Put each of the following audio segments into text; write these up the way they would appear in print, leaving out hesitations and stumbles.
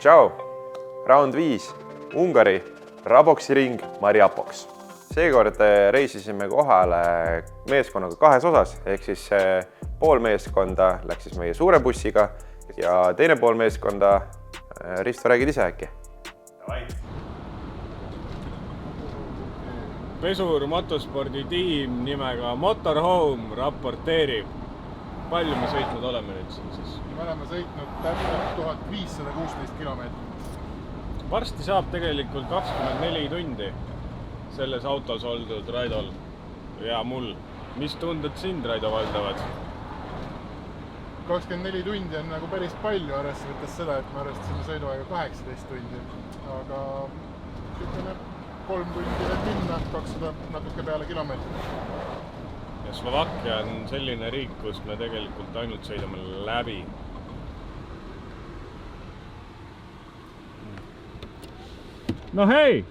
Tšau! Round 5. Ungari. Raboksi ring Mariapoks. Seekord reisisime kohale meeskonnaga kahes osas, ehk siis pool meeskonda läks siis meie suure bussiga ja teine pool meeskonda, Risto, räägid ise äkki? Pesur motospordi tiim nimega Motorhome raporteerib. Palju me sõitnud oleme nüüd siin siis? Me oleme sõitnud täpselt 1516 kilomeetrit. Varsti saab tegelikult 24 tundi selles autos oldud Raidol ja mul. Mis tunded sind, Raido, valdavad? 24 tundi on nagu päris palju, arvestades seda, et me arvestasime sõiduaega 18 tundi. Aga ütleme 3 tundi veel minna, 200 natuke peale kilomeetrit. Ja Slovakkia on selline riik, kus me tegelikult ainult sõidame läbi. No hei!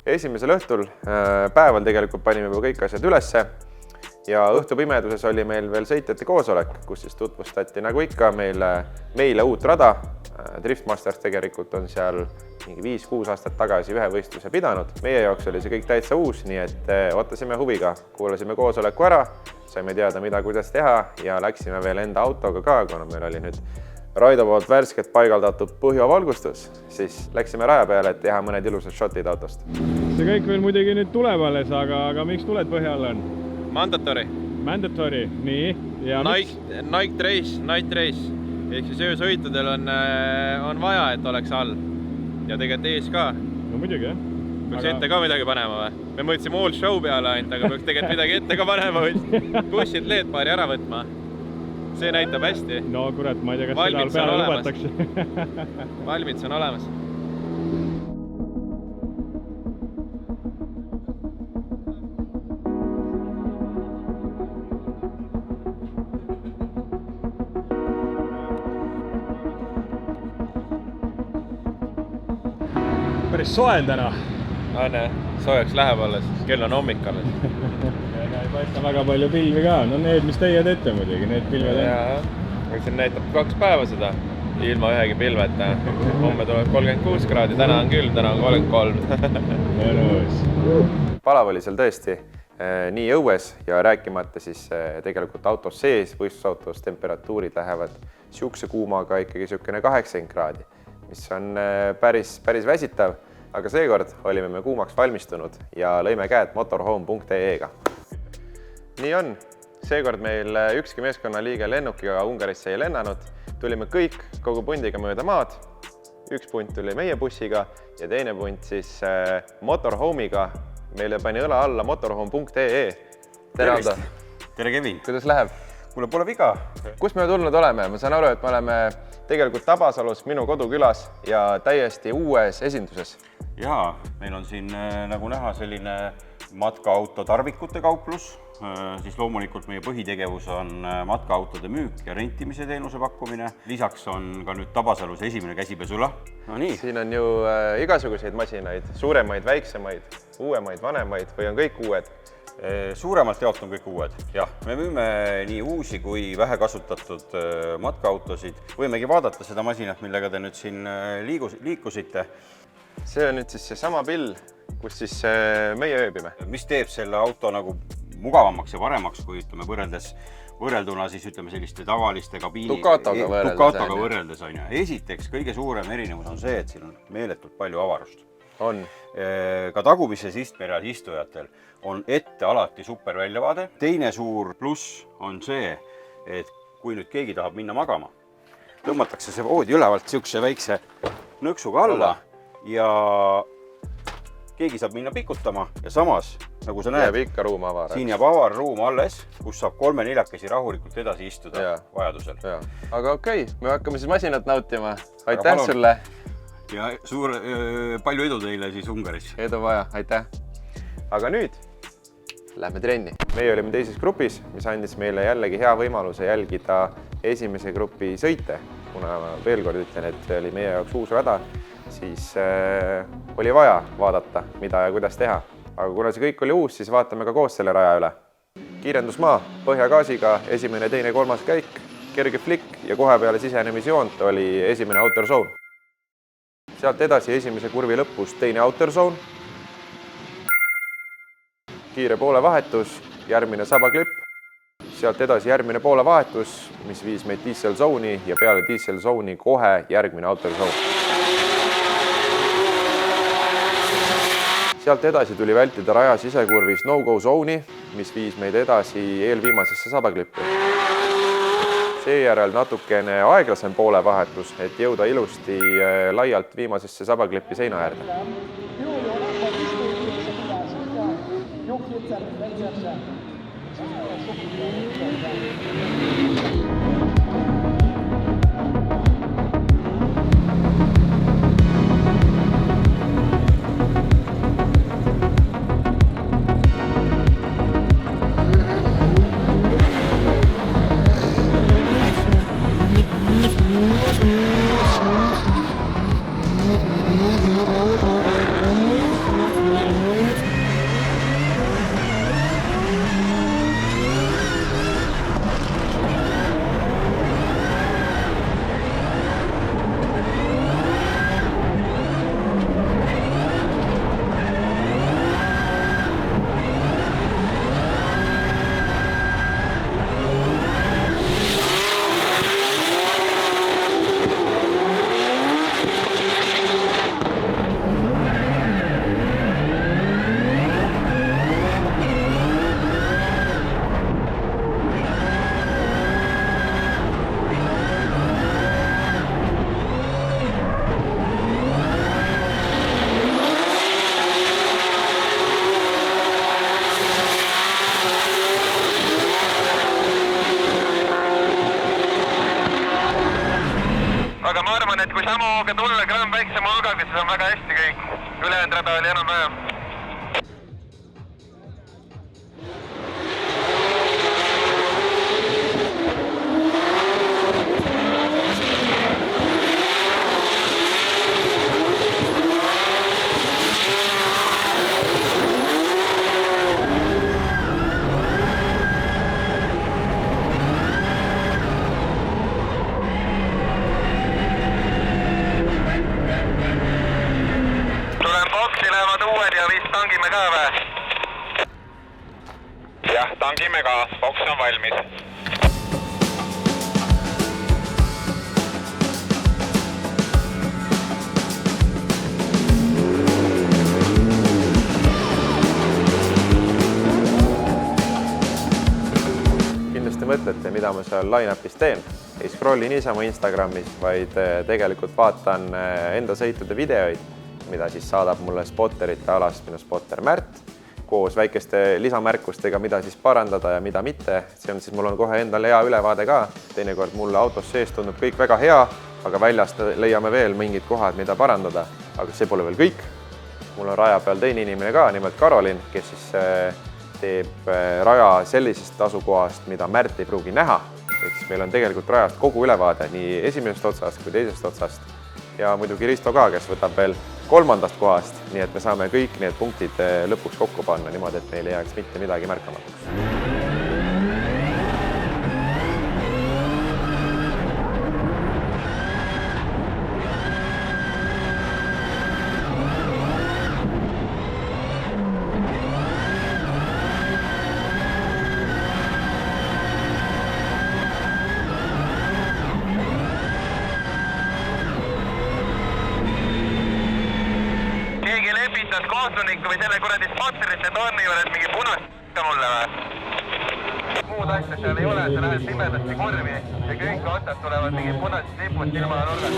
Esimesel õhtul päeval tegelikult panime juba kõik asjad ülesse ja õhtupimeduses oli meil veel sõitjate koosolek, kus siis tutvustati nagu ikka meile uut rada. Driftmasters tegelikult on seal mingi 5-6 aastat tagasi ühe võistluse pidanud. Meie jaoks oli see kõik täitsa uus, nii et ootasime huviga. Kuulasime koosoleku ära, saime teada mida, kuidas teha ja läksime veel enda autoga ka, kuna meil oli nüüd Raido poolt värsket paigaldatud põhjavalgustus, siis läksime raja peale, et teha mõned ilusad shotid autost. See kõik veel muidugi nüüd tuleb alles, aga miks tuled põhja all on? Mandatory. Mandatory, nii. Ja Night race. Ehk siis öösõitudel on vaja, et oleks all. Ja tegelikult ees ka. No muidugi, jah. Peaks ette ka midagi panema või? Me mõtlesime all show peale ainult, aga peaks tegelikult midagi ette ka panema. Bussid LED-paari ära võtma. See näitab hästi. No kurat, ma ei tea, kas seda all peale lubatakse. Valmits on olemas. Päris soe on täna. Soojaks läheb alles, kell on hommik alles. Ei paista väga palju pilvi ka. No need, mis teie teete muidugi, need pilved on. Siin näitab 2 päeva seda, ilma ühegi pilveta. Homme tuleb 36 kraadi, täna on külm, täna on 33. Palav oli seal tõesti nii õues ja rääkimata siis tegelikult autos sees, võistlusautos temperatuurid lähevad siukse kuumaga ikkagi siukene 80 kraadi, mis on päris väsitav, aga seekord olime me kuumaks valmistunud ja lõime käed motorhome.ee-ga. Nii on, seekord meil ükski meeskonnaliige lennukiga Ungarisse ei lennanud, tulime kõik kogu pundiga mööda maad, üks punt tuli meie bussiga ja teine punt siis Motorhome'iga, meile pani õla alla motorhome.ee. Tere, Aldo! Tere, Kevin! Kuidas läheb? Mulle pole viga. Kus me tulnud oleme? Ma saan aru, et me oleme tegelikult Tabasalus, minu kodukülas ja täiesti uues esinduses. Jaa, meil on siin nagu näha selline matkaauto tarvikute kauplus. Siis loomulikult meie põhitegevus on matkaautode müük ja rentimise teenuse pakkumine. Lisaks on ka nüüd Tabasalus esimene käsipesula. No nii. Siin on ju igasuguseid masinaid, suuremaid, väiksemaid, uuemaid, vanemaid või on kõik uued? Suuremalt jaolt on kõik uued. Jah, me müüme nii uusi kui vähe kasutatud matkaautosid. Võimegi vaadata seda masinat, millega te nüüd siin liikusite. See on nüüd siis see sama pill, kus siis meie ööbime. Mis teeb selle auto nagu mugavamaks ja paremaks, kui ütleme võrrelduna siis ütleme selliste tavaliste kabiini Ducatoga võrreldes on. Esiteks, kõige suurem erinevus on see, et siin on meeletult palju avarust. On. Ka tagumises istmereal istujatel on ette alati super väljavaade. Teine suur pluss on see, et kui nüüd keegi tahab minna magama, tõmmatakse see voodi ülevalt siukse väikse nõksuga alla ja keegi saab minna pikutama ja samas, nagu sa näed, siin jääb avar ruum alles, kus saab 3-4 rahulikult edasi istuda vajadusel. Aga okei, me hakkame siis masinat nautima. Aitäh sulle! Ja palju edu teile siis Ungaris. Edu vaja, aitäh. Aga nüüd lähme trenni. Meie olime teises grupis, mis andis meile jällegi hea võimaluse jälgida esimese grupi sõite. Kuna veel kord ütlen, et see oli meie jaoks uus rada, siis oli vaja vaadata, mida ja kuidas teha. aga kuna see kõik oli uus, siis vaatame ka koos selle raja üle. Kiirendusmaa põhjagaasiga, esimene, teine, kolmas käik, kerge flikk ja kohe peale sisenemisjoont oli esimene outer zone. Sealt edasi esimese kurvi lõpus teine outer zone. Kiire poole vahetus, järgmine sabaklipp. Sealt edasi järgmine poole vahetus, mis viis meid diesel zone'i ja peale diesel zone'i kohe järgmine outer zone. Sealt edasi tuli vältida raja sisekurvis no-go zone'i, mis viis meid edasi eelviimasesse sabaklippi. Seejärel natukene aeglasem poole vahetus, et jõuda ilusti laialt viimasesse sabaklippi seina äärde. Aga ma arvan, et kui sama hooga tulla gramm väiksema hulgaga, siis on väga hästi kõik. Ülejäänud rada oli enam-vähem. Tangime ka või? Jah, tangime ka. Boks on valmis. Kindlasti mõtlete, mida ma seal line-upis teen. Ei scrolli niisama Instagramis, vaid tegelikult vaatan enda sõitude videoid, mida siis saadab mulle spotterite alast minu spotter Märt koos väikeste lisamärkustega, mida siis parandada ja mida mitte. See on siis, mul on kohe endale hea ülevaade ka. Teinekord mulle autos sees tundub kõik väga hea, aga väljast leiame veel mingid kohad, mida parandada. Aga see pole veel kõik. Mul on raja peal teine inimene ka, nimelt Karolin, kes siis teeb raja sellisest asukohast, mida Märt ei pruugi näha. Ehk siis meil on tegelikult rajast kogu ülevaade nii esimesest otsast kui teisest otsast. Ja muidugi Risto ka, kes võtab veel kolmandast kohast, nii et me saame kõik need punktid lõpuks kokku panna niimoodi, et meil ei jääks mitte midagi märkamatuks. Kohtunikku või selle kuradi spotterite torni juures mingi punast mulle või? Muud asja seal ei ole, sa lähed pimedasti kurvi ja kõik otsad tulevad mingid punased lipud silma nurgast.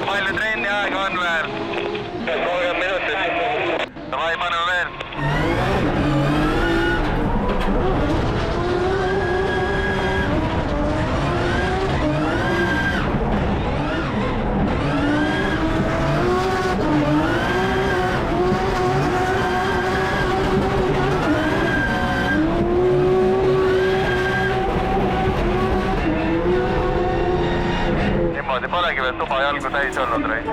Palju trenni aega on veel? 30 minutit. Davai, paneme veel. täielikku täis olnud raisk.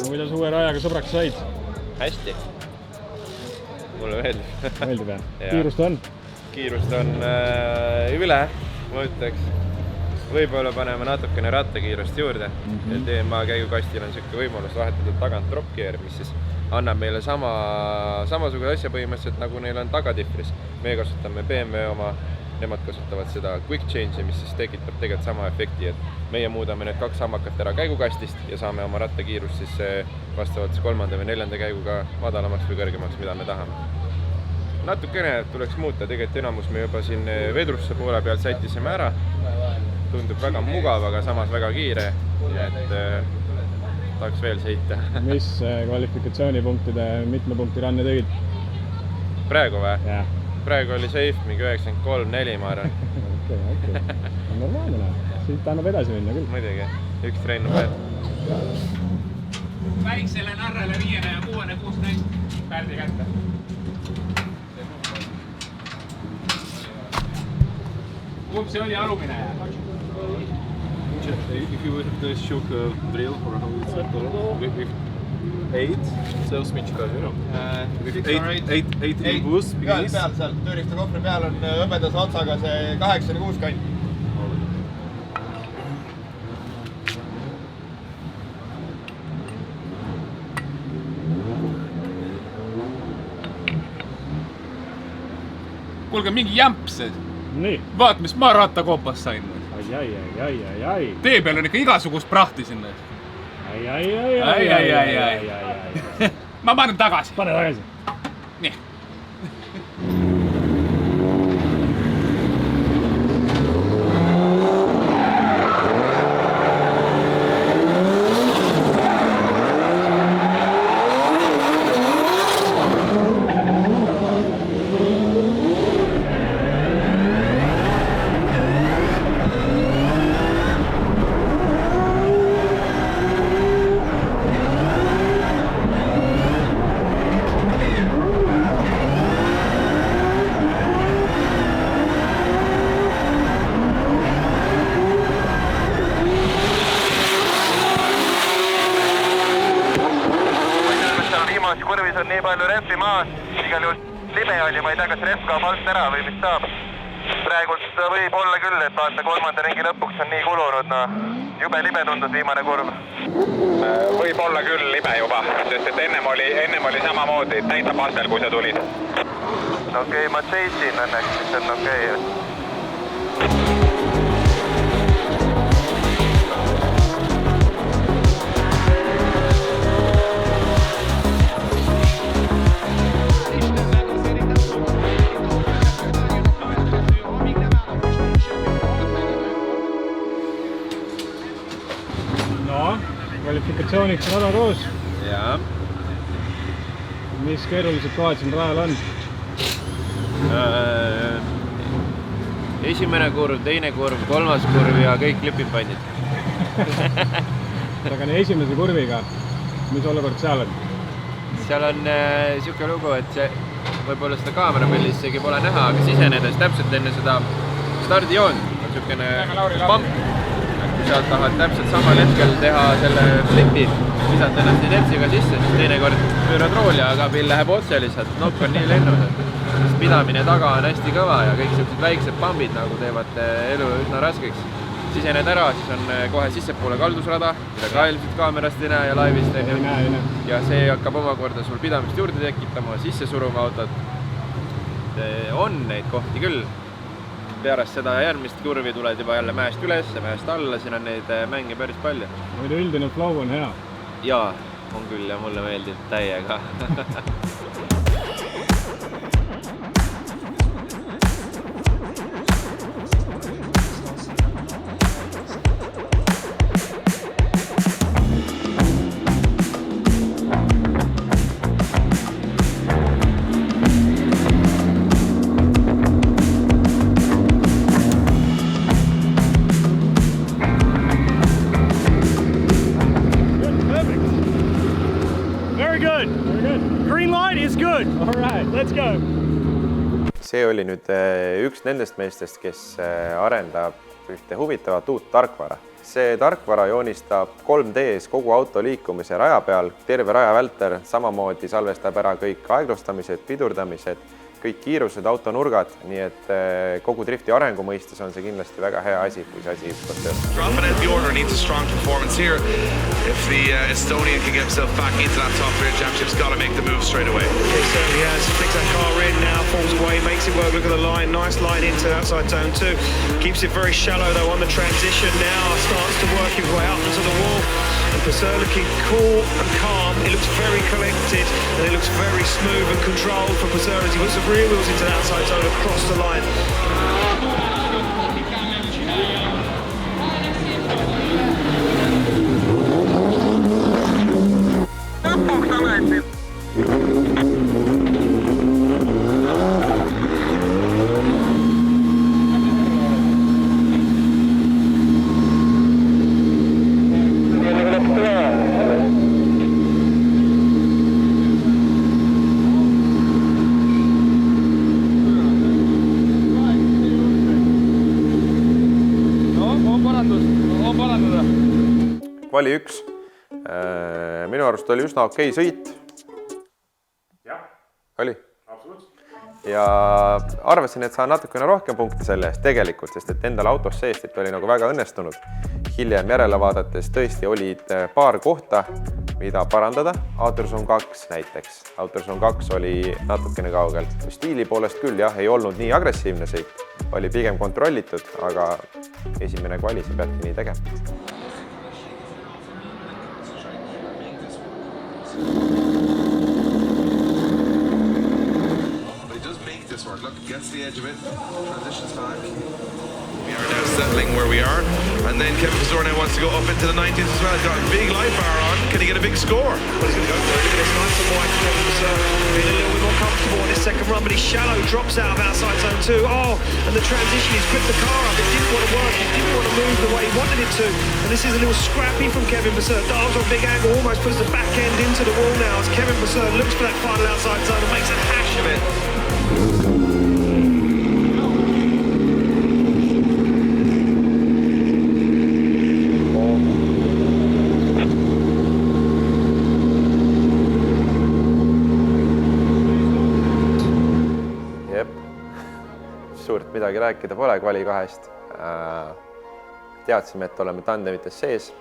Kuidas uue rajaga sõbraks said? hästi. Mulle meeldib. Meeldib jah? Kiirust on? Kiirust on üle, ma ütleks. Võib-olla paneme natukene rattakiirust juurde. Ja TMA käigukastil on selline võimalus vahetada tagant drop gear, mis siis annab meile samasugune asja põhimõtteliselt, nagu neil on tagatihvris. Me kasutame BMW oma, nemad kasutavad seda quick change'i, mis siis tekitab tegelikult sama efekti, et meie muudame need 2 hammakat ära käigukastist ja saame oma rattakiirust siis vastavalt 3. või 4. käiguga madalamaks või kõrgemaks, mida me tahame. Natukene tuleks muuta, tegelikult enamus me juba siin vedrusse poole pealt sättisime ära. Tundub väga mugav, aga samas väga kiire, et tahaks veel sõita. Mis kvalifikatsioonipunktide mitme punkti ranne tegid? Praegu või? Jah. Praegu oli safe mingi 93-4, ma arvan. Okei. On normaalne. Siit annab edasi minna küll. Muidugi, üks trenn veel. Väiksele narrele 5. ja 6. 16 pärdi kätte. Kumb see oli alumine? If you have the shock drill or how it's called, with 8, see on smitsika, with 8 impulse, peal seal tööriista kohvri peal on õmedase otsaga see 8-6 kant. Kuulge, mingi jämps. Nii. Vaat, mis ma rattakoopast sain. Ai. Tee peal on ikka igasugust prahti sinna. Ai. Ma panen tagasi. Pane tagasi. Nii. kurvis on nii palju rehvi maas, igal juhul libe oli, ma ei tea, kas rehv kaob alt ära või mis saab. Praegult võib olla küll, et vaata 3. ringi lõpuks on nii kulunud, no jube libe tundus viimane kurv. Võib olla küll libe juba, sest et ennem oli samamoodi täitsa pastel, kui sa tulid. Okei, ma seisin õnneks, siis on okei. Kvalifikatsiooniks rada koos. Jaa. Mis keerulised kohad siin rajal on? Esimene kurv, teine kurv, 3. kurv ja kõik lipipannid. Aga esimese kurviga, mis olukord seal on? Seal on siuke lugu, et see võib-olla seda kaamera peal isegi pole näha, aga sisenedes täpselt enne seda stardijoon on siukene pamp. Kui sa tahad täpselt samal hetkel teha selle flipi, visata ennast nii tertsiga sisse, siis teinekord pöörad rooli, aga pill läheb otse lihtsalt. Nokk on nii lennus, et pidamine taga on hästi kõva ja kõik sellised väiksed pambid nagu teevad elu üsna raskeks. Sisened ära, siis on kohe sissepoole kaldusrada, mida ka ilmselt kaamerast ei näe ja laivist ei näe. Ja see hakkab omakorda sul pidamist juurde tekitama, sisse suruma autod. On neid kohti küll. Pearast seda järgmist kurvi tuled juba jälle mäest üles ja mäest alla, siin on neid mänge päris palju. Muidu üldine flow on hea. Jaa, on küll ja mulle meeldib täiega. see oli nüüd üks nendest meestest, kes arendab ühte huvitavat uut tarkvara. See tarkvara joonistab 3D-s kogu auto liikumise raja peal, terve raja välter, samamoodi salvestab ära kõik aeglustamised, pidurdamised, kõik kiirused, autonurgad, nii et kogu drifti arengu mõistes on see kindlasti väga hea asi, kui see asi ükskord töötab. Rafael Bjorner needs a strong performance here. If the Estonian can get himself back into that top three championship, he's got to make the move straight away. He certainly has. Picks that car in now, falls away, makes it work. Look at the line, nice line into outside zone 2. Keeps it very shallow though on the transition now. Starts to work his way up into the wall. And Pessoa looking cool and calm. It looks very collected and it looks very smooth and controlled for Pessoa as he puts the rear wheels into the outside zone across the line. Kvali 1. Minu arust oli üsna okei sõit. Jah. Oli? Absoluutselt. Ja arvasin, et saan natukene rohkem punkte selle eest tegelikult, sest et endal autos seest, et oli nagu väga õnnestunud. Hiljem järele vaadates tõesti olid paar kohta, mida parandada. Autorzone 2 näiteks. Autorzone 2 oli natukene kaugel. Stiili poolest küll jah, ei olnud nii agressiivne sõit. Oli pigem kontrollitud, aga esimene kvali see peabki nii tegema. Look, gets the edge of it, transitions back. We are now settling where we are, and then Kevin Pessoa now wants to go up into the 90s as well. He's got a big light bar on. Can he get a big score? Well, he's going to go for it. Look at this nice and wide for Kevin Pessoa. Being a little bit more comfortable on this second run, but he's shallow, drops out of outside zone 2. Oh, and the transition, he's flipped the car up. It didn't want to work. It didn't want to move the way he wanted it to. And this is a little scrappy from Kevin Pessoa. Dials on big angle, almost puts the back end into the wall now as Kevin Pessoa looks for that final outside zone and makes a hash of it. Suurt midagi rääkida pole kvali 2-st. Teadsime, et oleme tandemites sees.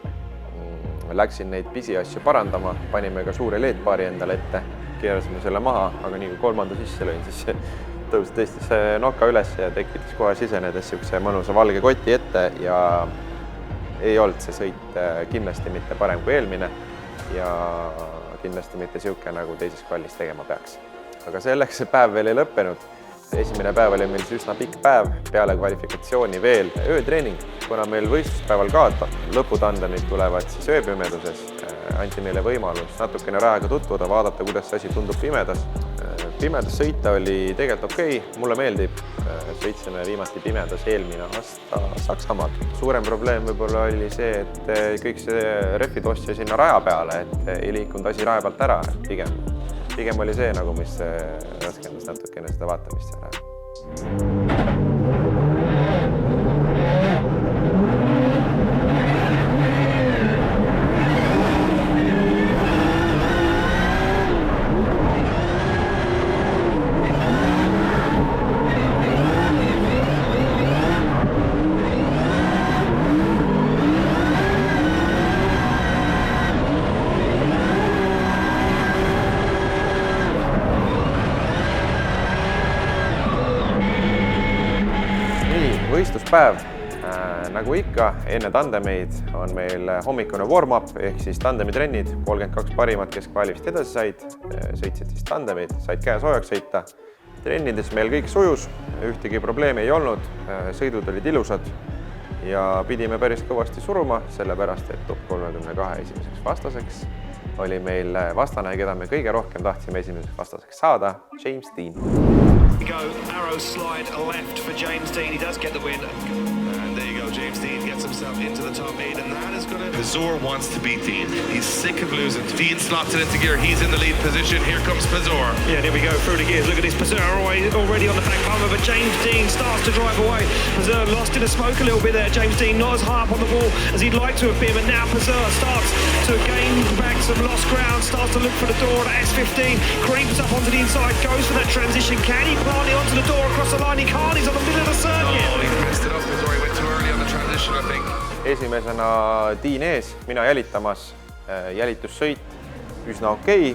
Läksin neid pisiasju parandama, panime ka suure LED-paari endale ette, keerasime selle maha, aga nii kui kolmanda sisse lõin, siis tõusis tõesti see noka üles ja tekitas kohe sisenedes siukse mõnusa valge koti ette ja ei olnud see sõit kindlasti mitte parem kui eelmine ja kindlasti mitte siuke, nagu teises kvalis tegema peaks. Aga selleks see päev veel ei lõppenud. Esimene päev oli meil üsna pikk päev, peale kvalifikatsiooni veel öötreening. Kuna meil võistluspäeval ka lõputandemid tulevad siis ööpimeduses, anti meile võimalus natukene rajaga tutvuda, vaadata, kuidas see asi tundub pimedas. Pimedas sõita oli tegelikult okei, mulle meeldib. Sõitsime viimati pimedas eelmine aasta Saksamaal. Suurem probleem võib-olla oli see, et kõik see rehvid ostja sinna raja peale, et ei liikunud asi raja pealt ära pigem oli see, nagu mis raskendas natukene seda vaatamist seal ära. Võistluspäev, nagu ikka, enne tandemeid on meil hommikune warm-up ehk siis tandemitrennid, 32 parimat, kes kvalist edasi said, sõitsid siis tandemeid, said käe soojaks sõita. Trennides meil kõik sujus, ühtegi probleemi ei olnud, sõidud olid ilusad ja pidime päris kõvasti suruma, sellepärast et top 32 esimeseks vastaseks oli meil vastane, keda me kõige rohkem tahtsime esimeseks vastaseks saada, James Dean. Go, arrow slide left for James Dean. He does get the win. And there you go, James James Dean gets himself into the top 8, and that is going to... Pazur wants to beat Dean. He's sick of losing. Dean slots it into gear. He's in the lead position. Here comes Pazur. Yeah, here we go through the gears. Look at this. Pazur already on the back bumper, but James Dean starts to drive away. Pazur lost in the smoke a little bit there. James Dean not as high up on the wall as he'd like to have been, but now Pazur starts to gain back some lost ground, starts to look for the door at S15, creeps up onto the inside, goes for that transition. Can he plant it onto the door across the line? He can't. He's on the middle of the circuit. Oh, he's messed it up. Pazur went too early on the transition, I think. Esimesena Dean ees, mina jälitamas, jälitussõit üsna okei.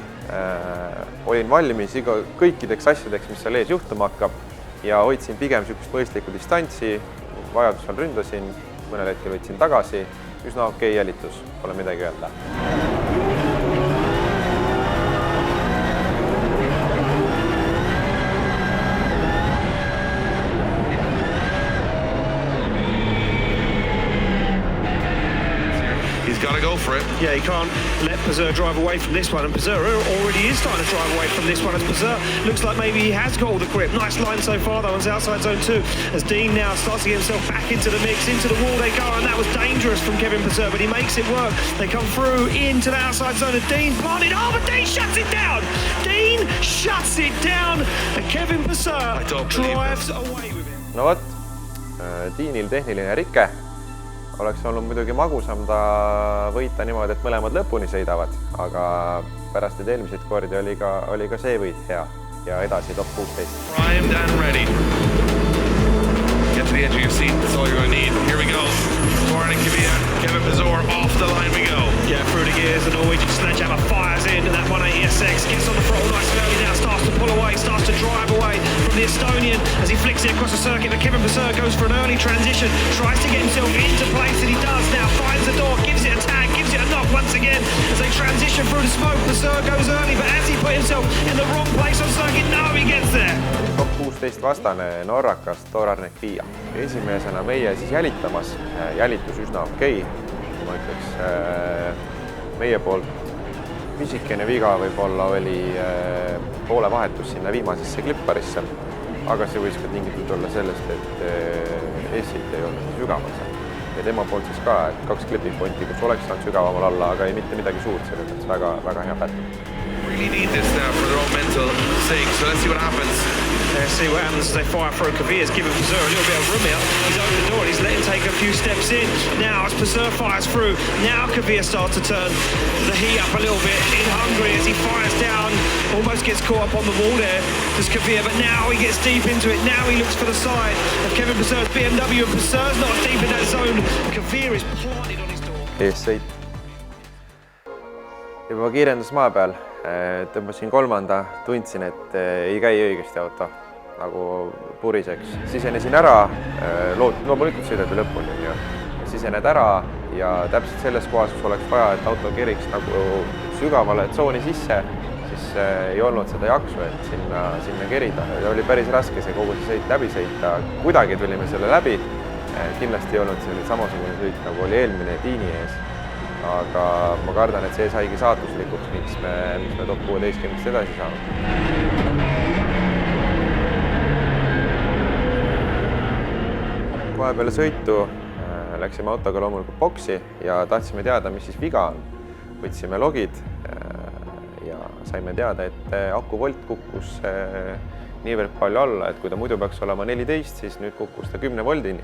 Olin valmis kõikideks asjadeks, mis seal ees juhtuma hakkab ja hoidsin pigem niisugust mõistlikku distantsi, vajadusel ründasin, mõnel hetkel võtsin tagasi, üsna okei jälitus, pole midagi öelda. Got to go for it. Yeah, he can't let Pazur drive away from this one, and Pazur already is starting to drive away from this one as Pazur looks like maybe he has got all the grip. Nice line so far though on outside zone 2 as Dean now starts to get himself back into the mix, into the wall they go, and that was dangerous from Kevin Pazur, but he makes it work. They come through into the outside zone and Dean planted, oh, but Dean shuts it down! Dean shuts it down and Kevin Pazur drives away with it. No vot, Deanil tehniline rike. Oleks olnud muidugi magusam ta võita niimoodi, et mõlemad lõpuni sõidavad, aga pärast need eelmised kordi oli ka see võit hea ja edasi top 16. Primed and ready. Get to the edge of your seat, that's all you're going to need. Here we go. Warren and Kevin Pazur, off the line we go. Yeah, through the gears, the Norwegian sledgehammer fires in, and that 180 SX gets on the throttle nice and early now, starts to pull away, starts to drive away from the Estonian as he flicks it across the circuit, but Kevin Pazur goes for an early transition, tries to get himself into place, and he does now, finds the door, gives it a tag, gives it a knock once again as they transition through the smoke. Pazur goes early, but as he put himself in the wrong place on circuit, now he gets there. Top 16 vastane norrakas Torarnek Pia. Esimesena meie siis jälitamas, jälitus üsna okei. Ma ütleks, meie poolt pisikene viga võib-olla oli poole vahetus sinna viimasesse klipparisse, aga see võis ka tingitud olla sellest, et S-ilt ei olnud sügaval. Ja tema poolt siis ka, et 2 klipipointi, kus oleks saanud sügavamal alla, aga ei mitte midagi suurt, selles mõttes väga hea pätt. Really need this now for their own mental sake, so let's see what happens. Let's see what happens as they fire through. Kavir has given Pazur a little bit of room here. He's opened the door and he's let him take a few steps in. Now as Pazur fires through, now Kavir starts to turn the heat up a little bit in Hungary as he fires down, almost gets caught up on the wall there, does Kavir, but now he gets deep into it. Now he looks for the side of Kevin Pazur's BMW, and Pazur's not deep in that zone. Kavir is planted on his door. Eessõit. Juba kiirendus maa peal, tõmbasin 3. Tundsin, et ei käi õigesti auto, nagu puriseks. Sisenesin ära, loomulikult sõidad lõpuni, sisened ära ja täpselt selles kohas, kus oleks vaja, et auto keriks nagu sügavale tsooni sisse, siis ei olnud seda jaksu, et sinna kerida. Oli päris raske see kogu see sõit läbi sõita. Kuidagi tulime selle läbi. Kindlasti ei olnud selline samasugune sõit, nagu oli eelmine Tiini ees. Aga ma kardan, et see saigi saatuslikuks, miks me top 16 edasi saame. Kohe peale sõitu läksime autoga loomulikult boksi ja tahtsime teada, mis siis viga on. Võtsime logid ja saime teada, et aku volt kukkus niivõrd palju alla, et kui ta muidu peaks olema 14, siis nüüd kukkus ta 10 voldini.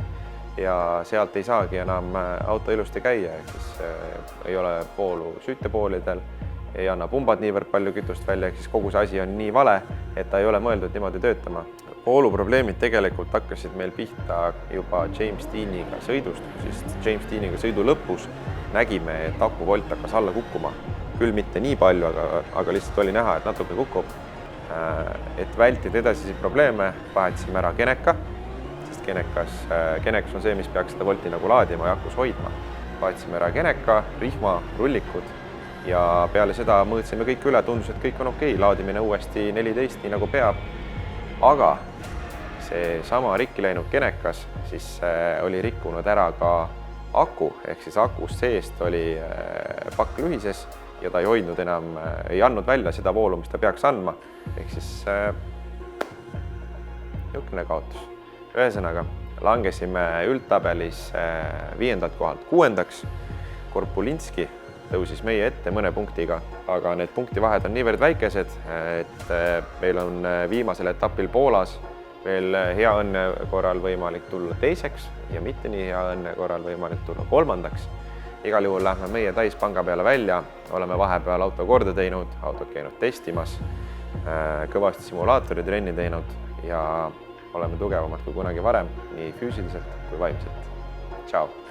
Ja sealt ei saagi enam auto ilusti käia, ehk siis ei ole poolu sütepoolidel, ei anna pumbad niivõrd palju kütust välja, ehk siis kogu see asi on nii vale, et ta ei ole mõeldud niimoodi töötama. Pooluprobleemid tegelikult hakkasid meil pihta juba James Deaniga sõidust, sest James Deaniga sõidu lõpus nägime, et aku volt hakkas alla kukkuma. Küll mitte nii palju, aga lihtsalt oli näha, et natuke kukub. Et vältida edasisi probleeme, vahetasime ära Geneka. Genekas on see, mis peaks seda volti nagu laadima ja akus hoidma. Vahetasime ära Geneka, rihma, rullikud ja peale seda mõõtsime kõik üle, tundus, et kõik on okei, laadimine uuesti 14, nii nagu peab. Aga see sama rikki läinud Genekas siis oli rikkunud ära ka aku, ehk siis akust seest oli pakk lühises ja ta ei hoidnud enam, ei andnud välja seda voolu, mis ta peaks andma, ehk siis niisugune kaotus. Ühesõnaga, langesime üldtabelis 5. kohalt 6. Korpulinski tõusis meie ette mõne punktiga, aga need punktivahed on niivõrd väikesed, et meil on viimasel etapil Poolas veel hea õnne korral võimalik tulla 2. ja mitte nii hea õnne korral võimalik tulla 3. Igal juhul lähme meie täispanga peale välja, oleme vahepeal auto korda teinud, autot käinud testimas, kõvasti simulaatoritrenni teinud ja oleme tugevamad kui kunagi varem, nii füüsiliselt kui vaimselt. Tšau!